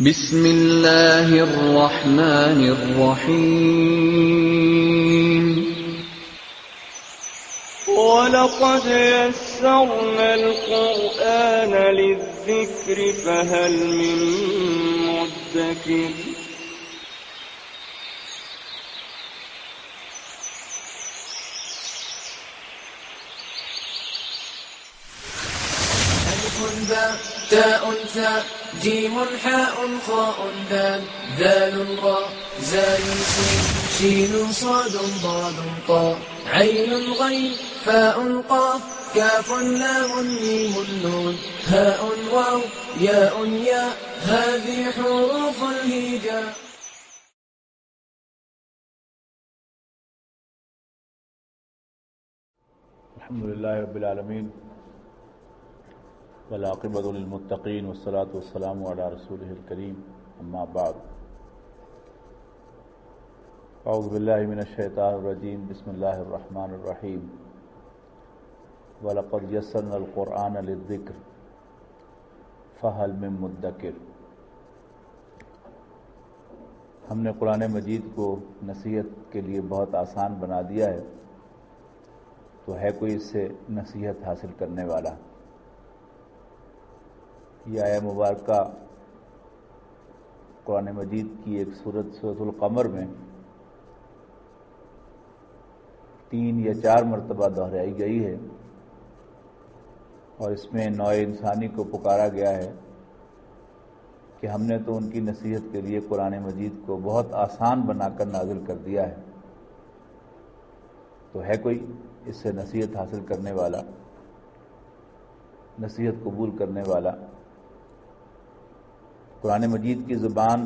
بسم اللہ الرحمن الرحیم وَلَقَدْ يَسَّرْنَا الْقُرْآنَ لِلذِّكْرِ فَهَلْ مِن مُّدَّكِرٍ تاء ثاء جيم حاء خاء دال ذال راء زاي سين شين صاد ضاد طاء عين غين فاء قاف كاف لام ميم نون هاء واو ياء ياء هذه حروف الهجاء. الحمد لله رب العالمين والعاقبۃ للمتقین والصلاۃ والسلام علی رسولہ الکریم اما بعد اعوذ باللہ من الشیطان الرجیم بسم اللہ الرحمن الرحیم وَلَقَدْ يَسَّرْنَا الْقُرْآنَ لِلذِّكْرِ فَهَلْ مِن مُّدَّكِرٍ. ہم نے قرآن مجید کو نصیحت کے لیے بہت آسان بنا دیا ہے، تو ہے کوئی اس سے نصیحت حاصل کرنے والا؟ یہ آیہ مبارکہ قرآن مجید کی ایک سورۃ القمر میں 3 یا 4 مرتبہ دہرائی گئی ہے، اور اس میں نوع انسانی کو پکارا گیا ہے کہ ہم نے تو ان کی نصیحت کے لیے قرآن مجید کو بہت آسان بنا کر نازل کر دیا ہے، تو ہے کوئی اس سے نصیحت حاصل کرنے والا، نصیحت قبول کرنے والا؟ قرآن مجید کی زبان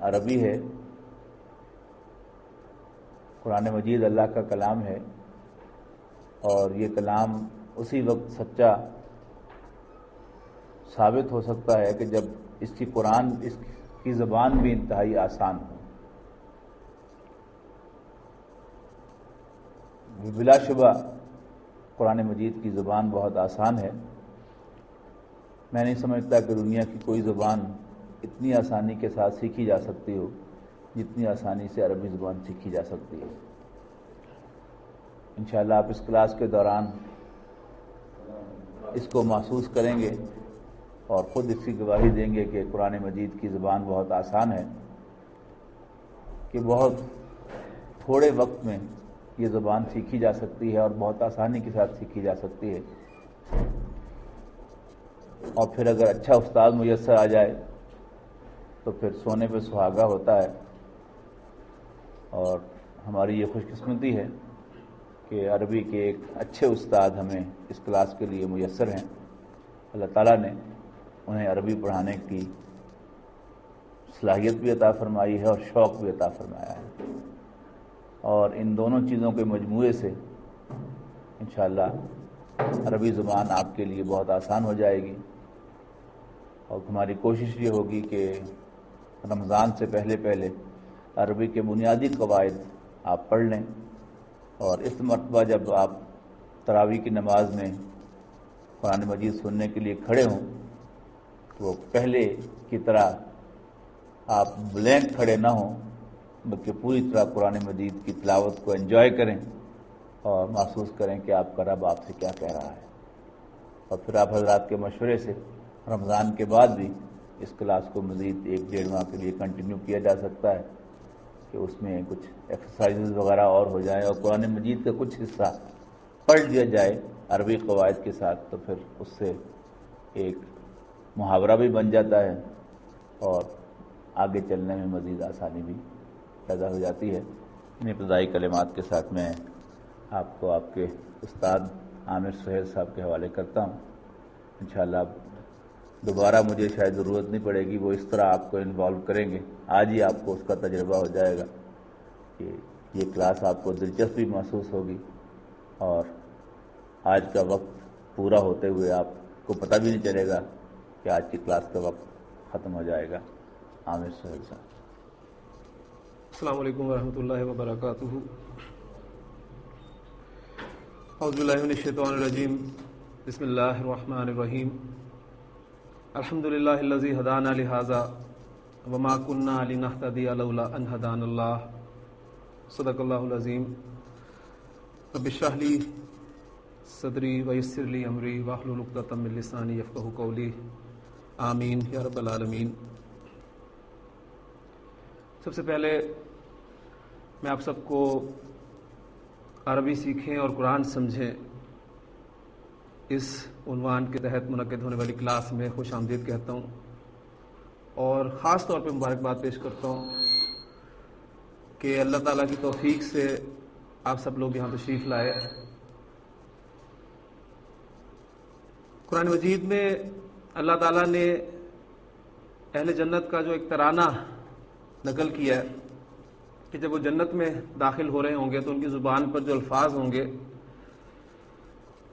عربی ہے، قرآن مجید اللہ کا کلام ہے، اور یہ کلام اسی وقت سچا ثابت ہو سکتا ہے کہ جب اس کی زبان بھی انتہائی آسان ہو۔ بلا شبہ قرآن مجید کی زبان بہت آسان ہے۔ میں نہیں سمجھتا کہ دنیا کی کوئی زبان اتنی آسانی کے ساتھ سیکھی جا سکتی ہو جتنی آسانی سے عربی زبان سیکھی جا سکتی ہے۔ انشاءاللہ آپ اس کلاس کے دوران اس کو محسوس کریں گے اور خود اس کی گواہی دیں گے کہ قرآن مجید کی زبان بہت آسان ہے، کہ بہت تھوڑے وقت میں یہ زبان سیکھی جا سکتی ہے اور بہت آسانی کے ساتھ سیکھی جا سکتی ہے، اور پھر اگر اچھا استاد میسر آ جائے تو پھر سونے پہ سہاگا ہوتا ہے۔ اور ہماری یہ خوش قسمتی ہے کہ عربی کے ایک اچھے استاد ہمیں اس کلاس کے لیے میسر ہیں۔ اللہ تعالیٰ نے انہیں عربی پڑھانے کی صلاحیت بھی عطا فرمائی ہے اور شوق بھی عطا فرمایا ہے، اور ان دونوں چیزوں کے مجموعے سے انشاءاللہ عربی زبان آپ کے لیے بہت آسان ہو جائے گی۔ اور ہماری کوشش یہ ہوگی کہ رمضان سے پہلے عربی کے بنیادی قواعد آپ پڑھ لیں، اور اس مرتبہ جب آپ تراویح کی نماز میں قرآن مجید سننے کے لیے کھڑے ہوں تو پہلے کی طرح آپ بلینک کھڑے نہ ہوں، بلکہ پوری طرح قرآن مجید کی تلاوت کو انجوائے کریں اور محسوس کریں کہ آپ کا رب آپ سے کیا کہہ رہا ہے۔ اور پھر آپ حضرات کے مشورے سے رمضان کے بعد بھی اس کلاس کو مزید 1-1.5 ماہ کے لیے کنٹینیو کیا جا سکتا ہے، کہ اس میں کچھ ایکسرسائزز وغیرہ اور ہو جائیں اور قرآن مجید کا کچھ حصہ پڑھ لیا جائے عربی قواعد کے ساتھ، تو پھر اس سے ایک محاورہ بھی بن جاتا ہے اور آگے چلنے میں مزید آسانی بھی پیدا ہو جاتی ہے۔ ان ابتدائی کلمات کے ساتھ میں آپ کو آپ کے استاد عامر سہیل صاحب کے حوالے کرتا ہوں۔ انشاءاللہ دوبارہ مجھے شاید ضرورت نہیں پڑے گی، وہ اس طرح آپ کو انوالو کریں گے، آج ہی آپ کو اس کا تجربہ ہو جائے گا کہ یہ کلاس آپ کو دلچسپی محسوس ہوگی، اور آج کا وقت پورا ہوتے ہوئے آپ کو پتہ بھی نہیں چلے گا کہ آج کی کلاس کا وقت ختم ہو جائے گا۔ عامر سہیل صاحب۔ السلام علیکم ورحمۃ اللہ وبرکاتہ۔ اعوذ باللہ من الشیطان الرجیم، بسم اللہ الرحمن الرحیم۔ الحمد للہ الذی ہدانا لہذا وما كنا لنهتدي لولا أن هدانا الله صدق الله العظيم رب اشرح لي صدری ویسر لی امری واحلل عقدۃ من لسانی یفقہوا قولی آمین یا رب العالمین۔ سب سے پہلے میں آپ سب کو عربی سیکھیں اور قرآن سمجھیں اس عنوان کے تحت منعقد ہونے والی کلاس میں خوش آمدید کہتا ہوں اور خاص طور پہ مبارکباد پیش کرتا ہوں کہ اللہ تعالیٰ کی توفیق سے آپ سب لوگ یہاں تشریف لائے۔ قرآن مجید میں اللہ تعالیٰ نے اہل جنت کا جو ایک ترانہ نقل کیا ہے کہ جب وہ جنت میں داخل ہو رہے ہوں گے تو ان کی زبان پر جو الفاظ ہوں گے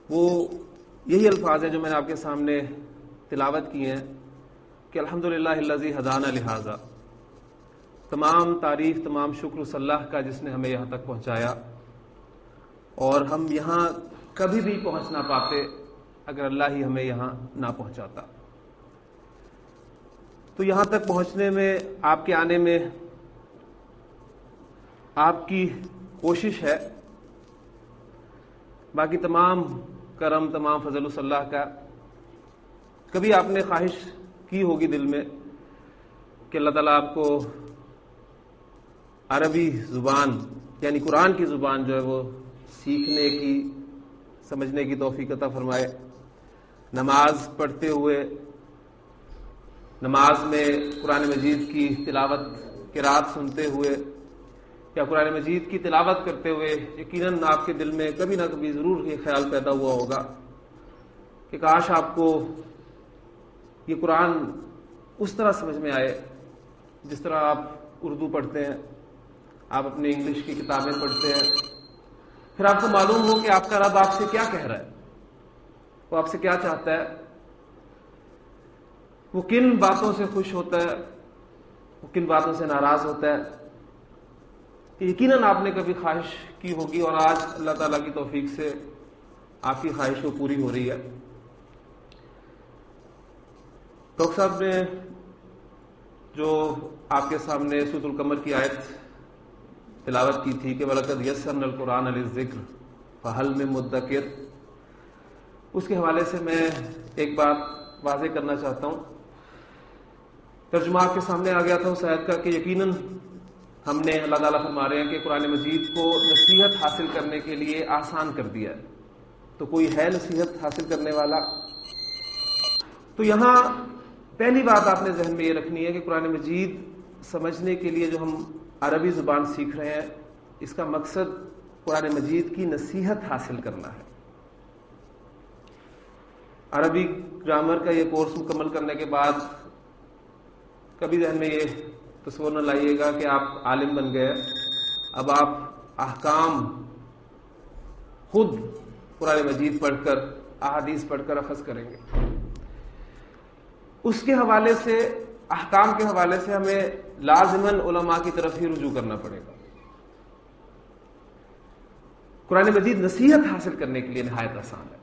وہ یہی الفاظ ہیں جو میں نے آپ کے سامنے تلاوت کی ہیں کہ الحمدللہ الذی ہدانا لہذا، تمام تعریف تمام شکر اس اللہ کا جس نے ہمیں یہاں تک پہنچایا، اور ہم یہاں کبھی بھی پہنچ نہ پاتے اگر اللہ ہی ہمیں یہاں نہ پہنچاتا۔ تو یہاں تک پہنچنے میں آپ کے آنے میں آپ کی کوشش ہے، باقی تمام کرم تمام فضل اس اللہ کا۔ کبھی آپ نے خواہش کی ہوگی دل میں کہ اللہ تعالیٰ آپ کو عربی زبان یعنی قرآن کی زبان جو ہے وہ سیکھنے کی سمجھنے کی توفیق عطا فرمائے، نماز پڑھتے ہوئے نماز میں قرآن مجید کی تلاوت قرات سنتے ہوئے یا قرآن مجید کی تلاوت کرتے ہوئے یقیناً آپ کے دل میں کبھی نہ کبھی ضرور یہ خیال پیدا ہوا ہوگا کہ کاش آپ کو یہ قرآن اس طرح سمجھ میں آئے جس طرح آپ اردو پڑھتے ہیں، آپ اپنے انگلش کی کتابیں پڑھتے ہیں، پھر آپ کو معلوم ہو کہ آپ کا رب آپ سے کیا کہہ رہا ہے، وہ آپ سے کیا چاہتا ہے، وہ کن باتوں سے خوش ہوتا ہے، وہ کن باتوں سے ناراض ہوتا ہے۔ یقیناً آپ نے کبھی خواہش کی ہوگی اور آج اللہ تعالیٰ کی توفیق سے آپ کی خواہش وہ پوری ہو رہی ہے۔ ڈاکٹر صاحب نے جو آپ کے سامنے سورۃ القمر کی آیت تلاوت کی تھی کہ وَلَقَدْ يَسَّرْنَا الْقُرْآنَ لِلذِّكْرِ فَهَلْ مِن مُدَّكِرٍ، اس کے حوالے سے میں ایک بات واضح کرنا چاہتا ہوں۔ ترجمہ آپ کے سامنے آ گیا تھا اس آیت کا کہ یقیناً ہم نے اللہ تعالیٰ فرما رہے ہیں کہ قرآن مجید کو نصیحت حاصل کرنے کے لیے آسان کر دیا ہے، تو کوئی ہے نصیحت حاصل کرنے والا؟ تو یہاں پہلی بات آپ نے ذہن میں یہ رکھنی ہے کہ قرآن مجید سمجھنے کے لیے جو ہم عربی زبان سیکھ رہے ہیں اس کا مقصد قرآن مجید کی نصیحت حاصل کرنا ہے۔ عربی گرامر کا یہ کورس مکمل کرنے کے بعد کبھی ذہن میں یہ تصور نہ لائیے گا کہ آپ عالم بن گئے، اب آپ احکام خود قرآن مجید پڑھ کر احادیث پڑھ کر اخذ کریں گے۔ اس کے حوالے سے احکام کے حوالے سے ہمیں لازماً علماء کی طرف ہی رجوع کرنا پڑے گا۔ قرآن مجید نصیحت حاصل کرنے کے لیے نہایت آسان ہے،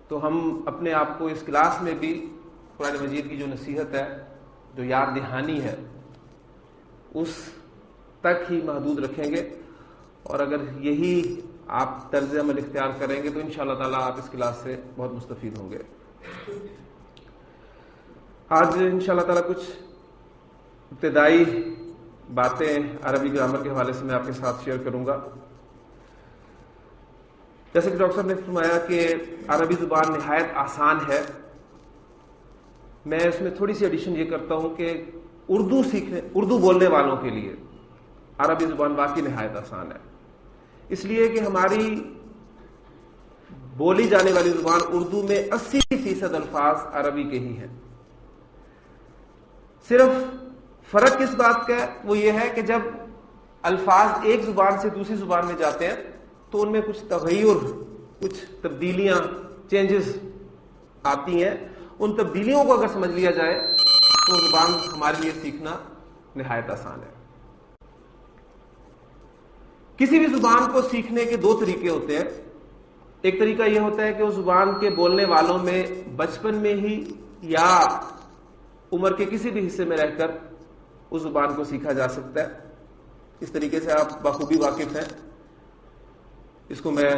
تو ہم اپنے آپ کو اس کلاس میں بھی قرآن مجید کی جو نصیحت ہے، جو یاد دہانی ہے، اس تک ہی محدود رکھیں گے، اور اگر یہی آپ طرز عمل اختیار کریں گے تو انشاءاللہ تعالیٰ آپ اس کلاس سے بہت مستفید ہوں گے۔ آج انشاءاللہ تعالیٰ کچھ ابتدائی باتیں عربی گرامر کے حوالے سے میں آپ کے ساتھ شیئر کروں گا۔ جیسے کہ ڈاکٹر صاحب نے فرمایا کہ عربی زبان نہایت آسان ہے، میں اس میں تھوڑی سی ایڈیشن یہ کرتا ہوں کہ اردو بولنے والوں کے لیے عربی زبان واقعی نہایت آسان ہے، اس لیے کہ ہماری بولی جانے والی زبان اردو میں 80% الفاظ عربی کے ہی ہیں۔ صرف فرق کس بات کا ہے؟ وہ یہ ہے کہ جب الفاظ ایک زبان سے دوسری زبان میں جاتے ہیں تو ان میں کچھ تغیر، کچھ تبدیلیاں، چینجز آتی ہیں، ان تبدیلیوں کو اگر سمجھ لیا جائے تو زبان ہمارے لیے سیکھنا نہایت آسان ہے۔ کسی بھی زبان کو سیکھنے کے دو طریقے ہوتے ہیں۔ ایک طریقہ یہ ہوتا ہے کہ اس زبان کے بولنے والوں میں بچپن میں ہی یا عمر کے کسی بھی حصے میں رہ کر اس زبان کو سیکھا جا سکتا ہے. اس طریقے سے آپ بخوبی واقف ہیں، اس کو میں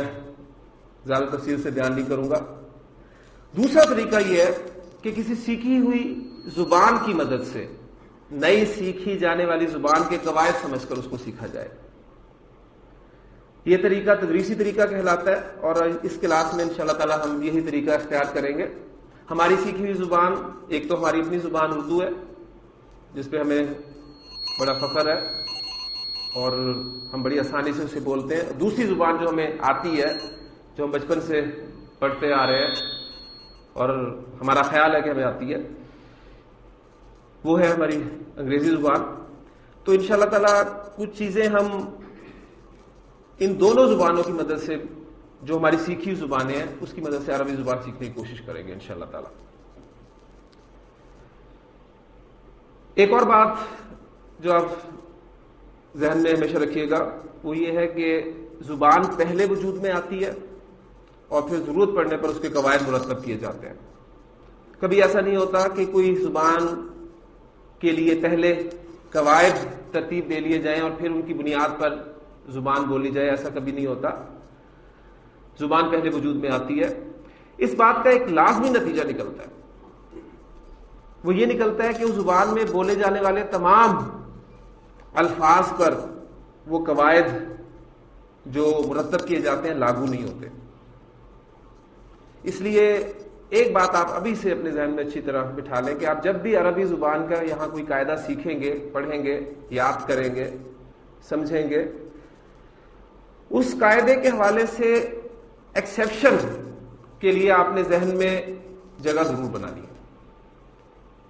زیادہ تفصیل سے بیان نہیں کروں گا. دوسرا طریقہ یہ ہے کہ کسی سیکھی ہوئی زبان کی مدد سے نئی سیکھی جانے والی زبان کے قواعد سمجھ کر اس کو سیکھا جائے. یہ طریقہ تدریسی طریقہ کہلاتا ہے، اور اس کلاس میں انشاءاللہ تعالی ہم یہی طریقہ اختیار کریں گے. ہماری سیکھی ہوئی زبان ایک تو ہماری اپنی زبان اردو ہے، جس پہ ہمیں بڑا فخر ہے اور ہم بڑی آسانی سے اسے بولتے ہیں. دوسری زبان جو ہمیں آتی ہے، جو ہم بچپن سے پڑھتے آ رہے ہیں اور ہمارا خیال ہے کہ ہمیں آتی ہے، وہ ہے ہماری انگریزی زبان. تو انشاءاللہ تعالی کچھ چیزیں ہم ان دونوں زبانوں کی مدد سے، جو ہماری سیکھی زبانیں ہیں، اس کی مدد سے عربی زبان سیکھنے کی کوشش کریں گے انشاءاللہ تعالی. ایک اور بات جو آپ ذہن میں ہمیشہ رکھیے گا وہ یہ ہے کہ زبان پہلے وجود میں آتی ہے اور پھر ضرورت پڑنے پر اس کے قواعد مرتب کیے جاتے ہیں. کبھی ایسا نہیں ہوتا کہ کوئی زبان کے لیے پہلے قواعد ترتیب دے لیے جائیں اور پھر ان کی بنیاد پر زبان بولی جائے. ایسا کبھی نہیں ہوتا. زبان پہلے وجود میں آتی ہے. اس بات کا ایک لازمی نتیجہ نکلتا ہے، وہ یہ نکلتا ہے کہ اس زبان میں بولے جانے والے تمام الفاظ پر وہ قواعد جو مرتب کیے جاتے ہیں لاگو نہیں ہوتے. اس لیے ایک بات آپ ابھی سے اپنے ذہن میں اچھی طرح بٹھا لیں کہ آپ جب بھی عربی زبان کا یہاں کوئی قاعدہ سیکھیں گے، پڑھیں گے، یاد کریں گے، سمجھیں گے، اس قاعدے کے حوالے سے ایکسیپشن کے لیے آپ نے ذہن میں جگہ ضرور بنا لی.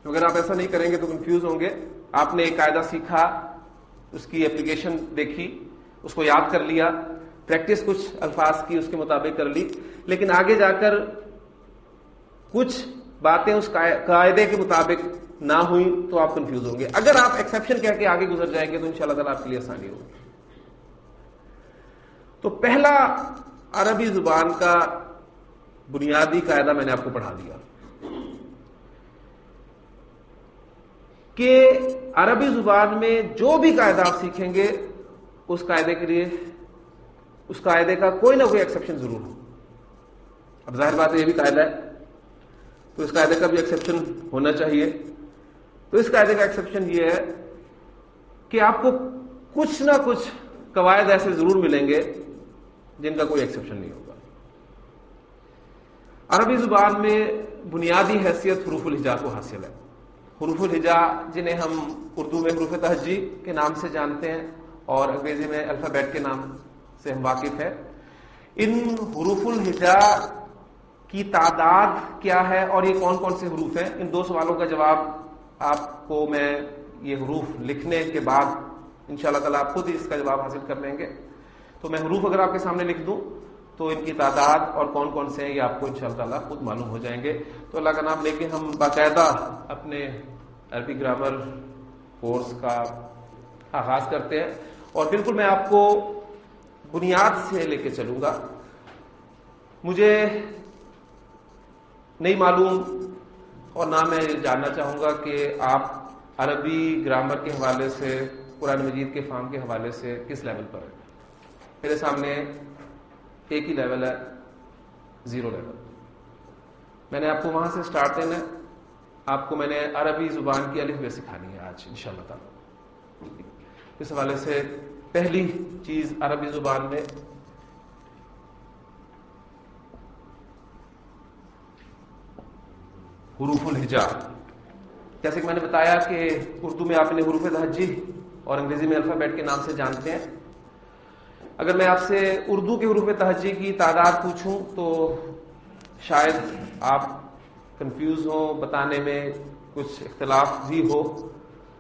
اگر آپ ایسا نہیں کریں گے تو کنفیوز ہوں گے. آپ نے ایک قاعدہ سیکھا، اس کی اپلیکیشن دیکھی، اس کو یاد کر لیا، پریکٹس کچھ الفاظ کی اس کے مطابق کر لی، لیکن آگے جا کر کچھ باتیں اس قاعدے کے مطابق نہ ہوئی تو آپ کنفیوز ہوں گے. اگر آپ ایکسیپشن کہہ کے آگے گزر جائیں گے تو انشاءاللہ تعالیٰ آپ کے لیے آسانی ہوگی. تو پہلا عربی زبان کا بنیادی قاعدہ میں نے آپ کو پڑھا دیا کہ عربی زبان میں جو بھی قاعدہ آپ سیکھیں گے اس قاعدے کے لیے اس قاعدے کا کوئی نہ کوئی ایکسیپشن ضرور ہو. اب ظاہر بات ہے یہ بھی قاعدہ ہے تو اس قاعدے کا بھی ایکسیپشن ہونا چاہیے. تو اس قاعدے کا ایکسیپشن یہ ہے کہ آپ کو کچھ نہ کچھ قواعد ایسے ضرور ملیں گے جن کا کوئی ایکسیپشن نہیں ہوگا. عربی زبان میں بنیادی حیثیت حروف الہجا کو حاصل ہے. حروف الہجا جنہیں ہم اردو میں حروف تہجی کے نام سے جانتے ہیں اور انگریزی میں الفابیٹ کے نام سے ہم واقف ہیں. ان حروف الہجا کی تعداد کیا ہے اور یہ کون کون سے حروف ہیں، ان دو سوالوں کا جواب آپ کو میں یہ حروف لکھنے کے بعد انشاءاللہ تعالیٰ آپ خود ہی اس کا جواب حاصل کر لیں گے. تو میں حروف اگر آپ کے سامنے لکھ دوں تو ان کی تعداد اور کون کون سے ہیں یہ آپ کو انشاءاللہ تعالیٰ خود معلوم ہو جائیں گے. تو اللہ کا نام لے کے ہم باقاعدہ اپنے عربی گرامر کورس کا آغاز کرتے ہیں اور بالکل میں آپ کو بنیاد سے لے کے چلوں گا. مجھے نہیں معلوم اور نہ میں جاننا چاہوں گا کہ آپ عربی گرامر کے حوالے سے، قرآن مجید کے فہم کے حوالے سے کس لیول پر ہیں. میرے سامنے ایک ہی لیول ہے، 0 لیول. میں نے آپ کو وہاں سے سٹارٹ دینا ہے. آپ کو میں نے عربی زبان کی الف بے سکھانی ہے آج انشاءاللہ تعالی. اس حوالے سے پہلی چیز عربی زبان میں حروف الہجا. جیسے کہ میں نے بتایا کہ اردو میں آپ نے حروف تہجی اور انگریزی میں الفابیٹ کے نام سے جانتے ہیں. اگر میں آپ سے اردو کے حروف تہجی کی تعداد پوچھوں تو شاید آپ کنفیوز ہوں، بتانے میں کچھ اختلاف بھی ہو،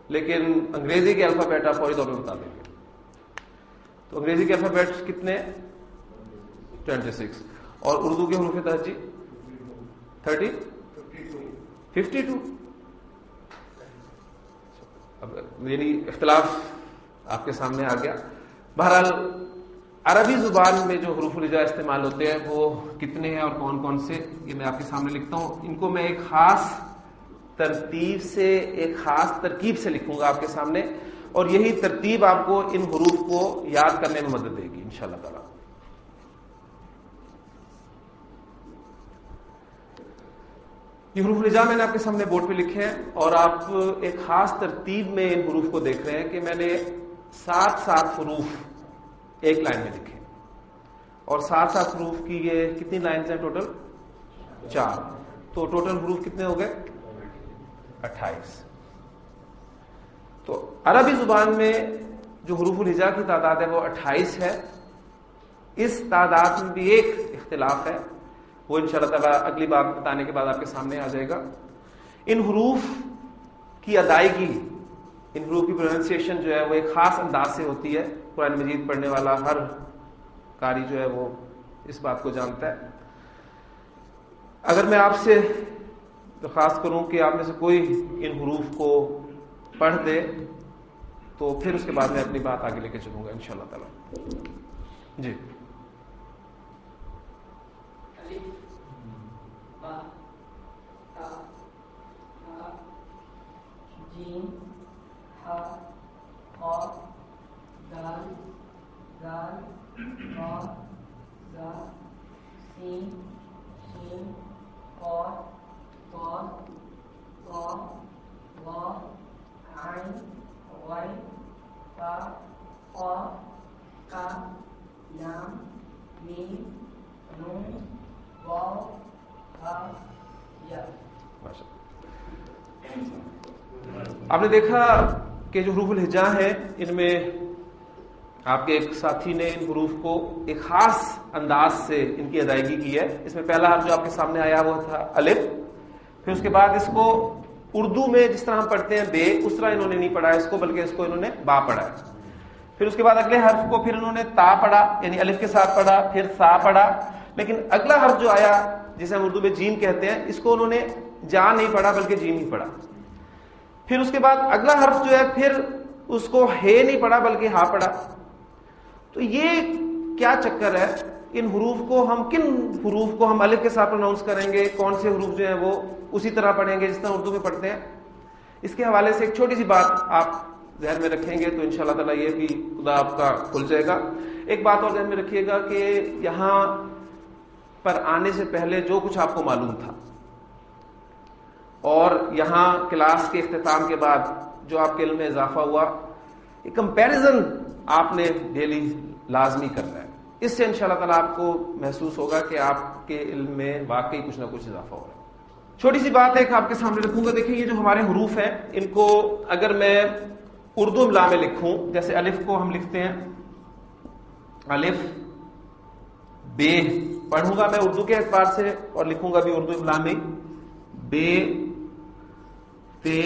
لیکن انگریزی کے الفابیٹ آپ فوری طور پہ بتا دیں گے. تو انگریزی کے الفابیٹ کتنے؟ 26. اور اردو کے حروف تہجی 52. اب یعنی اختلاف آپ کے سامنے آ گیا. بہرحال عربی زبان میں جو حروف الہجا استعمال ہوتے ہیں وہ کتنے ہیں اور کون کون سے، یہ میں آپ کے سامنے لکھتا ہوں. ان کو میں ایک خاص ترتیب سے ایک خاص ترکیب سے لکھوں گا آپ کے سامنے، اور یہی ترتیب آپ کو ان حروف کو یاد کرنے میں مدد دے گی انشاءاللہ تعالی۔ یہ حروف الہجاء میں نے آپ کے سامنے بورڈ پہ لکھے ہیں، اور آپ ایک خاص ترتیب میں ان حروف کو دیکھ رہے ہیں کہ میں نے 7 حروف ایک لائن میں لکھے، اور 7 حروف کی یہ کتنی لائنز ہیں ٹوٹل؟ 4، تو ٹوٹل حروف کتنے ہو گئے؟ 28۔ تو عربی زبان میں جو حروف الہجاء کی تعداد ہے وہ 28 ہے۔ اس تعداد میں بھی ایک اختلاف ہے، وہ انشاءاللہ تعالیٰ اگلی بات بتانے کے بعد آپ کے سامنے آ جائے گا۔ ان حروف کی ادائیگی، ان حروف کی پروننسیشن جو ہے وہ ایک خاص انداز سے ہوتی ہے۔ قرآن مجید پڑھنے والا ہر قاری جو ہے وہ اس بات کو جانتا ہے۔ اگر میں آپ سے درخواست کروں کہ آپ میں سے کوئی ان حروف کو پڑھ دے تو پھر اس کے بعد میں اپنی بات آگے لے کے چلوں گا انشاءاللہ تعالی۔ جی جیم ہا قاف دال دال را زا سین شین قاف طا طا وا عین غین فا قاف کاف لام میم نون واو ہا یا۔ آپ نے دیکھا کہ جو حروف الہجاء ہیں ان میں آپ کے ایک ساتھی نے ان حروف کو ایک خاص انداز سے ان کی ادائیگی کی ہے۔ اس میں پہلا حرف جو آپ کے سامنے آیا وہ تھا الف، پھر اس کے بعد اس کو اردو میں جس طرح ہم پڑھتے ہیں بے، اس طرح انہوں نے نہیں پڑھا اس کو، بلکہ اس کو انہوں نے با پڑھا ہے۔ پھر اس کے بعد اگلے حرف کو پھر انہوں نے تا پڑھا، یعنی الف کے ساتھ پڑھا، پھر سا پڑھا، لیکن اگلا حرف جو آیا جسے ہم اردو میں جیم کہتے ہیں، اس کو انہوں نے جا نہیں پڑھا بلکہ جیم ہی پڑھا۔ پھر اس کے بعد اگلا حرف جو ہے پھر اس کو ہے نہیں پڑھا بلکہ ہا پڑھا۔ تو یہ کیا چکر ہے؟ ان حروف کو ہم کن حروف کو ہم الف کے ساتھ پروناؤنس کریں گے، کون سے حروف جو ہیں وہ اسی طرح پڑھیں گے جس طرح اردو میں پڑھتے ہیں؟ اس کے حوالے سے ایک چھوٹی سی بات آپ ذہن میں رکھیں گے تو انشاءاللہ تعالیٰ یہ بھی خدا آپ کا کھل جائے گا۔ ایک بات اور ذہن میں رکھیے گا کہ یہاں پر آنے سے پہلے جو کچھ آپ کو معلوم تھا اور یہاں کلاس کے اختتام کے بعد جو آپ کے علم میں اضافہ ہوا، یہ کمپیریزن آپ نے ڈیلی لازمی کرنا ہے۔ اس سے انشاءاللہ تعالیٰ آپ کو محسوس ہوگا کہ آپ کے علم میں واقعی کچھ نہ کچھ اضافہ ہو رہا ہے۔ چھوٹی سی بات ہے کہ آپ کے سامنے رکھوں گا، دیکھیں یہ جو ہمارے حروف ہیں ان کو اگر میں اردو املا میں لکھوں، جیسے الف کو ہم لکھتے ہیں الف بے، پڑھوں گا میں اردو کے اعتبار سے اور لکھوں گا بھی اردو املا میں بے تے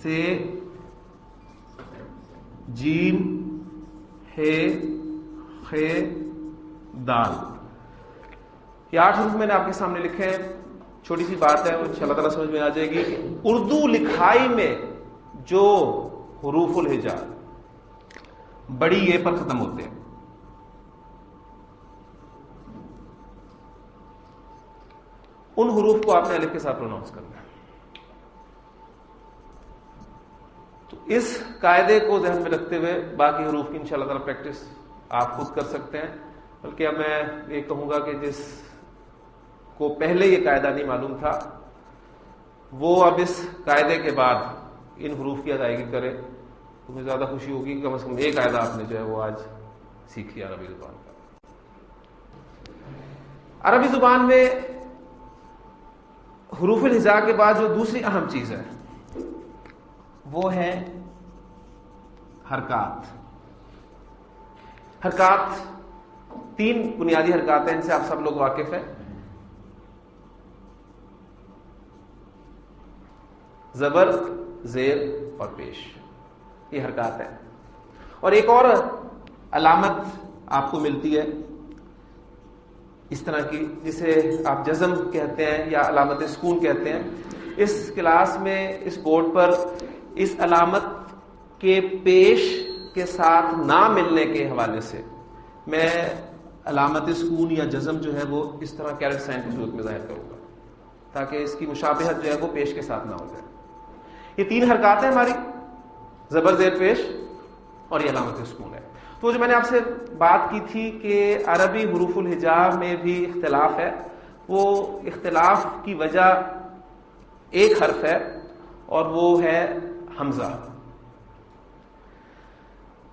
سے جیم ہے خے دال۔ یہ 8 حروف میں نے آپ کے سامنے لکھے ہیں۔ چھوٹی سی بات ہے، انشاءاللہ تعالیٰ سمجھ میں آ جائے گی کہ اردو لکھائی میں جو حروف الہجاء بڑی یہ پر ختم ہوتے ہیں، ان حروف کو آپ نے الف کے ساتھ پروناؤنس کرنا ہے۔ تو اس قاعدے کو ذہن میں رکھتے ہوئے باقی حروف کی انشاءاللہ تعالیٰ پریکٹس آپ خود کر سکتے ہیں، بلکہ اب میں یہ کہوں گا کہ جس کو پہلے یہ قاعدہ نہیں معلوم تھا وہ اب اس قاعدے کے بعد ان حروف کی ادائیگی کرے تو مجھے زیادہ خوشی ہوگی کہ کم از کم ایک قاعدہ آپ نے جو ہے وہ آج سیکھ لیا عربی زبان کا۔ عربی زبان میں حروف الہجاء کے بعد جو دوسری اہم چیز ہے وہ ہے حرکات۔ حرکات 3 بنیادی حرکات ہیں، ان سے آپ سب لوگ واقف ہیں۔ زبر، زیر اور پیش، یہ حرکات ہیں۔ اور ایک اور علامت آپ کو ملتی ہے اس طرح کی جسے آپ جزم کہتے ہیں یا علامت سکون کہتے ہیں۔ اس کلاس میں اس بورڈ پر اس علامت کے پیش کے ساتھ نہ ملنے کے حوالے سے میں علامت سکون یا جزم جو ہے وہ اس طرح کیرٹ سائن کی صورت میں ظاہر کروں گا۔ تاکہ اس کی مشابہت جو ہے وہ پیش کے ساتھ نہ ہو جائے. یہ 3 حرکات ہیں ہماری، زبر زیر پیش اور یہ علامت سکون ہے. تو جو میں نے آپ سے بات کی تھی کہ عربی حروف الہجا میں بھی اختلاف ہے، وہ اختلاف کی وجہ ایک حرف ہے اور وہ ہے حمزہ.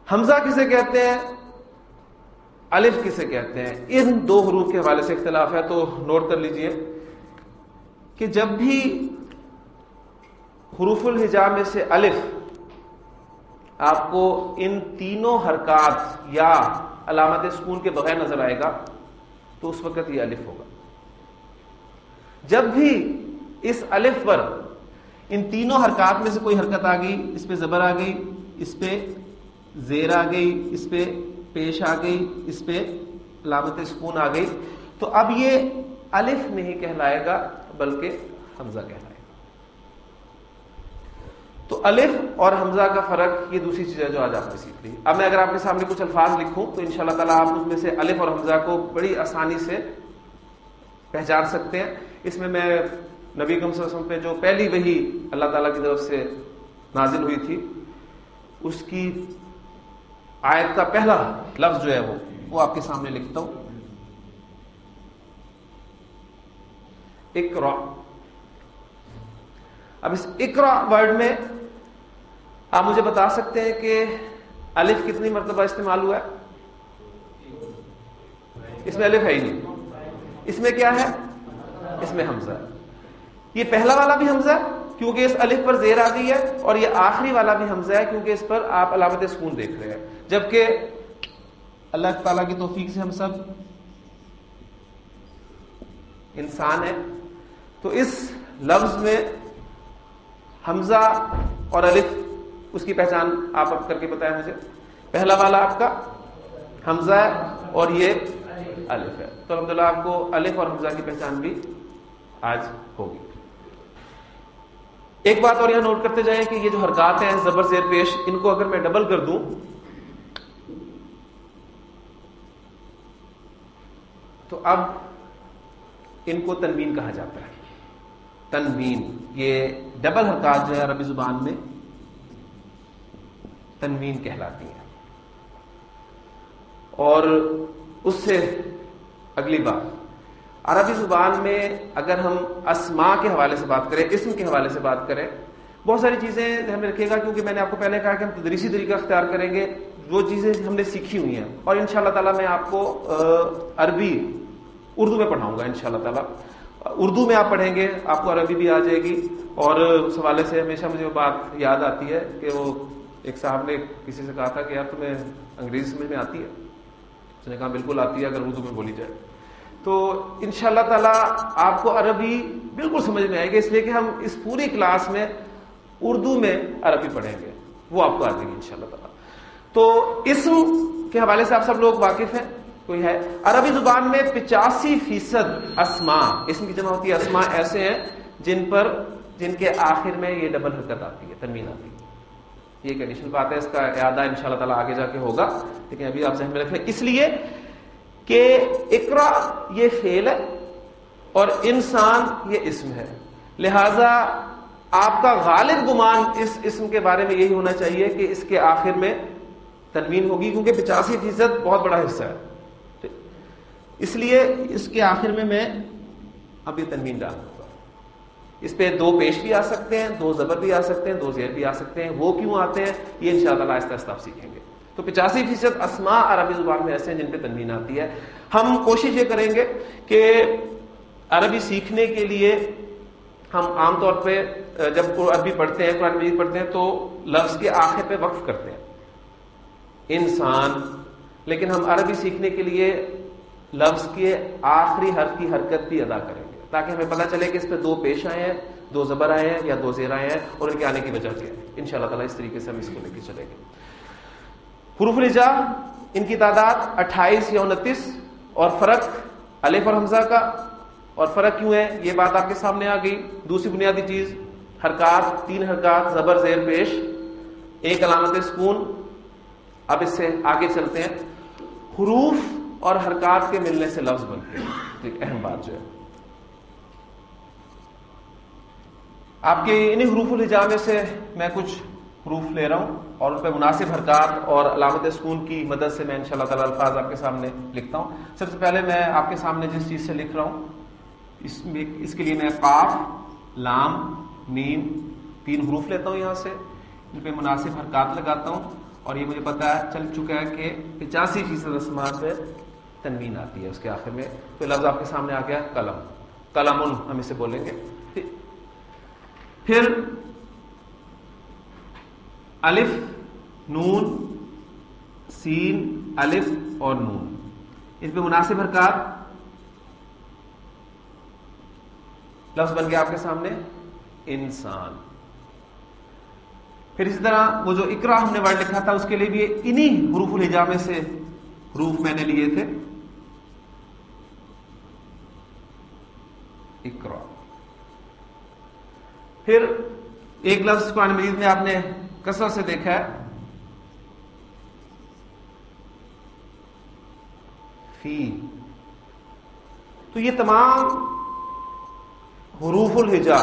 حمزہ کسے کہتے ہیں، الف کسے کہتے ہیں، ان 2 حروف کے حوالے سے اختلاف ہے. تو نوٹ کر لیجئے کہ جب بھی حروف الہجا میں سے الف آپ کو ان 3 حرکات یا علامت سکون کے بغیر نظر آئے گا تو اس وقت یہ الف ہوگا. جب بھی اس الف پر ان 3 حرکات میں سے کوئی حرکت آ گئی، اس پہ زبر آ گئی، اس پہ زیر آ گئی، اس پہ پیش آ گئی، اس پہ علامت سکون آ گئی، تو اب یہ الف نہیں کہلائے گا بلکہ حمزہ کہلائے گا. تو الف اور حمزہ کا فرق یہ دوسری چیز ہے جو آج آپ نے سیکھ لی. اب میں اگر آپ کے سامنے کچھ الفاظ لکھوں تو انشاءاللہ تعالیٰ آپ اس میں سے الف اور حمزہ کو بڑی آسانی سے پہچان سکتے ہیں. اس میں نبی اکرم صلی اللہ علیہ وسلم پہ جو پہلی وحی اللہ تعالیٰ کی طرف سے نازل ہوئی تھی اس کی آیت کا پہلا لفظ جو ہے وہ آپ کے سامنے لکھتا ہوں، اقرا. اب اس اقرا ورڈ میں آپ مجھے بتا سکتے ہیں کہ الف کتنی مرتبہ استعمال ہوا ہے؟ اس میں الف ہے ہی نہیں. اس میں کیا ہے؟ اس میں حمزہ ہے. یہ پہلا والا بھی حمزہ ہے کیونکہ اس الف پر زیر آ گئی ہے، اور یہ آخری والا بھی حمزہ ہے کیونکہ اس پر آپ علامت سکون دیکھ رہے ہیں. جبکہ اللہ تعالیٰ کی توفیق سے ہم سب انسان ہیں، تو اس لفظ میں حمزہ اور الف اس کی پہچان آپ اب کر کے بتائیں مجھے. پہلا والا آپ کا حمزہ ہے اور یہ الف ہے. تو الحمدللہ آپ کو الف اور حمزہ کی پہچان بھی آج ہوگی. ایک بات اور یہاں نوٹ کرتے جائیں کہ یہ جو حرکات ہیں زبر زیر پیش، ان کو اگر میں ڈبل کر دوں تو اب ان کو تنوین کہا جاتا ہے. تنوین، یہ ڈبل حرکات جو ہے عربی زبان میں تنوین کہلاتی ہیں. اور اس سے اگلی بات، عربی زبان میں اگر ہم اسماء کے حوالے سے بات کریں، اسم کے حوالے سے بات کریں، بہت ساری چیزیں ذہن میں رکھیے گا کیونکہ میں نے آپ کو پہلے کہا کہ ہم تدریسی طریقہ اختیار کریں گے. وہ چیزیں ہم نے سیکھی ہوئی ہیں اور انشاءاللہ تعالیٰ میں آپ کو عربی اردو میں پڑھاؤں گا. انشاءاللہ تعالیٰ اردو میں آپ پڑھیں گے، آپ کو عربی بھی آ جائے گی. اور اس حوالے سے ہمیشہ مجھے وہ بات یاد آتی ہے کہ وہ ایک صاحب نے کسی سے کہا تھا کہ یار تمہیں انگریزی سمجھ میں آتی ہے؟ اس نے کہا بالکل آتی ہے اگر اردو میں بولی جائے. تو انشاءاللہ تعالیٰ آپ کو عربی بالکل سمجھ میں آئے گی، اس لیے کہ ہم اس پوری کلاس میں اردو میں عربی پڑھیں گے، وہ آپ کو آ جائے گی انشاءاللہ تعالیٰ. تو اسم کے حوالے سے آپ سب لوگ واقف ہیں، کوئی ہے؟ عربی زبان میں 85% اسماء، اسم کی جمع ہوتی ہے اسماء، ایسے ہیں جن کے آخر میں یہ ڈبل حرکت آتی ہے، تنوین آتی ہے. یہ ایک ایڈیشنل بات ہے، اس کا اعادہ انشاءاللہ تعالیٰ آگے جا کے ہوگا، لیکن ابھی آپ ذہن میں رکھ لیں اس لیے کہ اقرا یہ فعل ہے اور انسان یہ اسم ہے. لہذا آپ کا غالب گمان اس اسم کے بارے میں یہی ہونا چاہیے کہ اس کے آخر میں تنوین ہوگی، کیونکہ 85% بہت بڑا حصہ ہے. اس لیے اس کے آخر میں اب یہ تنوین ڈالوں گا. اس پہ 2 پیش بھی آ سکتے ہیں، 2 زبر بھی آ سکتے ہیں، 2 زیر بھی آ سکتے ہیں. وہ کیوں آتے ہیں یہ انشاءاللہ آہستہ آہستہ آپ سیکھیں گے. تو 85% اسماء عربی زبان میں ایسے ہیں جن پہ تنوین آتی ہے. ہم کوشش یہ کریں گے کہ عربی سیکھنے کے لیے ہم عام طور پہ جب عربی پڑھتے ہیں، قرآن مجید پڑھتے ہیں تو لفظ کے آخر پہ وقف کرتے ہیں انسان، لیکن ہم عربی سیکھنے کے لیے لفظ کے آخری حرف کی حرکت بھی ادا کریں گے تاکہ ہمیں پتہ چلے کہ اس پہ 2 پیش آئے ہیں، 2 زبر آئے ہیں یا 2 زیر آئے ہیں اور ان کے آنے کی وجہ کیا ہے. انشاءاللہ تعالیٰ اس طریقے سے ہم اس کو لے کے چلیں گے. حروف الہجا ان کی تعداد 28 یا 29 اور فرق الف اور حمزہ کا. اور فرق کیوں ہے یہ بات آپ کے سامنے آ گئی. دوسری بنیادی چیز حرکات، 3 حرکات زبر زیر پیش، 1 علامت سکون. اب اس سے آگے چلتے ہیں. حروف اور حرکات کے ملنے سے لفظ بنتے ہیں. ایک اہم بات جو ہے آپ کے انہیں حروف الہجا میں سے میں کچھ حروف لے رہا ہوں اور ان پہ مناسب حرکات اور علامت سکون کی مدد سے میں انشاءاللہ تعالی الفاظ آپ کے سامنے لکھتا ہوں. سب سے پہلے میں آپ کے سامنے جس چیز سے لکھ رہا ہوں اس کے لیے میں قاف، لام، میم 3 حروف لیتا ہوں، یہاں سے ان پہ مناسب حرکات لگاتا ہوں اور یہ مجھے پتہ چل چکا ہے کہ 85% رسمات پہ تنوین آتی ہے اس کے آخر میں. تو لفظ آپ کے سامنے آ گیا قلم، قلمن ہم اسے بولیں گے. پھر الف، نون، سین، الف اور نون، اس پہ مناسب حرکات. لفظ بن گیا آپ کے سامنے انسان. پھر اسی طرح وہ جو اقرا ہم نے ورڈ لکھا تھا اس کے لیے بھی انہی حروف الہجا میں سے حروف میں نے لیے تھے. اقرا. پھر ایک لفظ قرآن مجید میں آپ نے کثرت سے دیکھا ہے فی. تو یہ تمام حروف الہجا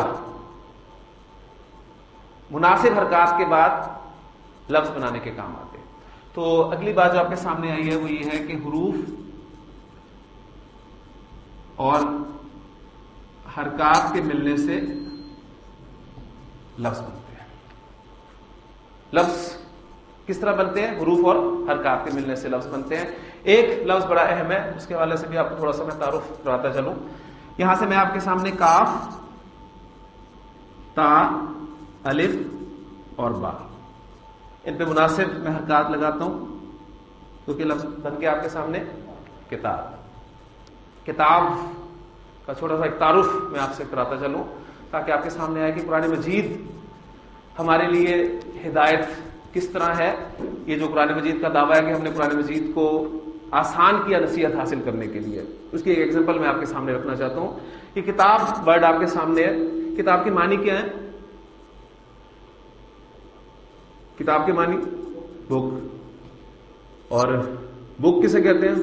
مناسب حرکات کے بعد لفظ بنانے کے کام آتے. تو اگلی بات جو آپ کے سامنے آئی ہے وہ یہ ہے کہ حروف اور حرکات کے ملنے سے لفظ بنتے ہیں. لفظ کس طرح بنتے ہیں؟ حروف اور حرکات کے ملنے سے لفظ بنتے ہیں. ایک لفظ بڑا اہم ہے، اس کے حوالے سے بھی آپ کو تھوڑا سا میں تعارف کراتا چلوں. یہاں سے میں آپ کے سامنے کاف، تا، الف اور با ان پہ مناسب میں حرکات لگاتا ہوں کیونکہ لفظ بن کے آپ کے سامنے کتاب. کتاب کا چھوٹا سا ایک تعارف میں آپ سے کراتا چلوں تاکہ آپ کے سامنے آئے کہ قرآن مجید ہمارے لیے ہدایت کس طرح ہے. یہ جو قرآن مجید کا دعویٰ ہے کہ ہم نے قرآن مجید کو آسان کیا نصیحت حاصل کرنے کے لیے، اس کی ایک ایگزامپل میں آپ کے سامنے رکھنا چاہتا ہوں. کہ کتاب ورڈ آپ کے سامنے ہے. کتاب کے معنی کیا ہے؟ کتاب کے معنی بک. اور بک کسے کہتے ہیں؟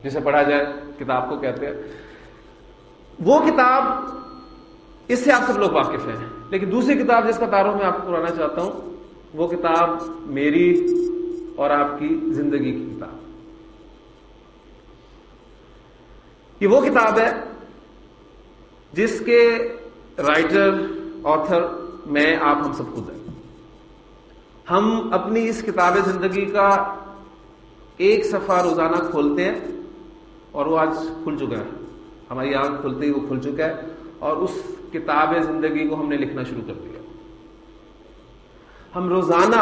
جسے پڑھا جائے کتاب کو کہتے ہیں. وہ کتاب اس سے آپ سب لوگ واقف ہیں، لیکن دوسری کتاب جس کا تعارف میں آپ کو کرانا چاہتا ہوں وہ کتاب میری اور آپ کی زندگی کی کتاب. یہ وہ کتاب ہے جس کے رائٹر، آتھر میں، آپ ہم سب خود ہیں. ہم اپنی اس کتاب زندگی کا ایک صفحہ روزانہ کھولتے ہیں اور وہ آج کھل چکا ہے. ہماری آنکھ کھلتے ہی وہ کھل چکا ہے اور اس کتاب زندگی کو ہم نے لکھنا شروع کر دیا. ہم روزانہ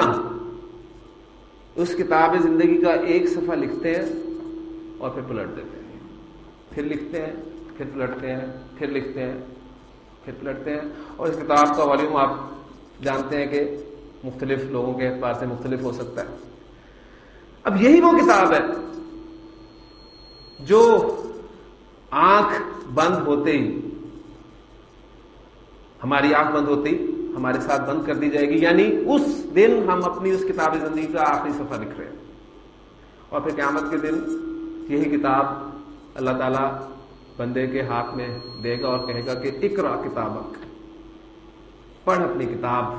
اس کتاب زندگی کا ایک صفحہ لکھتے ہیں اور پھر پلٹ دیتے ہیں. پھر لکھتے ہیں، پھر پلٹتے ہیں، پھر لکھتے ہیں، پھر پلٹتے ہیں. اور اس کتاب کا والیوم آپ جانتے ہیں کہ مختلف لوگوں کے اعتبار سے مختلف ہو سکتا ہے. اب یہی وہ کتاب ہے جو آنکھ بند ہوتے ہی، ہماری آنکھ بند ہوتے ہی ہمارے ساتھ بند کر دی جائے گی. یعنی اس دن ہم اپنی اس کتاب زندگی کا آخری صفحہ لکھ رہے ہیں اور پھر قیامت کے دن یہی کتاب اللہ تعالیٰ بندے کے ہاتھ میں دے گا اور کہے گا کہ اقرا کتابک، پڑھ اپنی کتاب،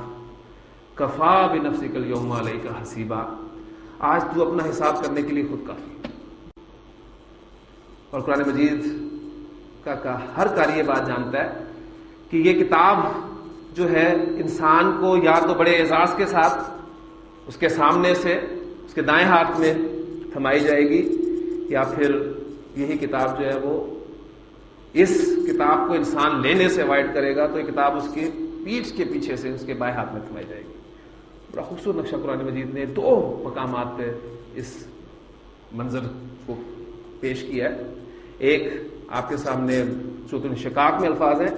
کفا بنفسک الیوم علیک حسیبا، آج تو اپنا حساب کرنے کے لیے خود کافی. اور قرآن مجید کا ہر قاری یہ بات جانتا ہے کہ یہ کتاب جو ہے انسان کو یا تو بڑے اعزاز کے ساتھ اس کے سامنے سے اس کے دائیں ہاتھ میں تھمائی جائے گی، یا پھر یہی کتاب جو ہے وہ اس کتاب کو انسان لینے سے اوائڈ کرے گا تو یہ کتاب اس کی پیٹھ کے پیچھے سے اس کے بائیں ہاتھ میں تھمائی جائے گی. بڑا خوبصورت نقشہ قرآن مجید نے 2 مقامات پہ اس منظر کو پیش کیا ہے. ایک آپ کے سامنے سورۃ الانشقاق میں الفاظ ہیں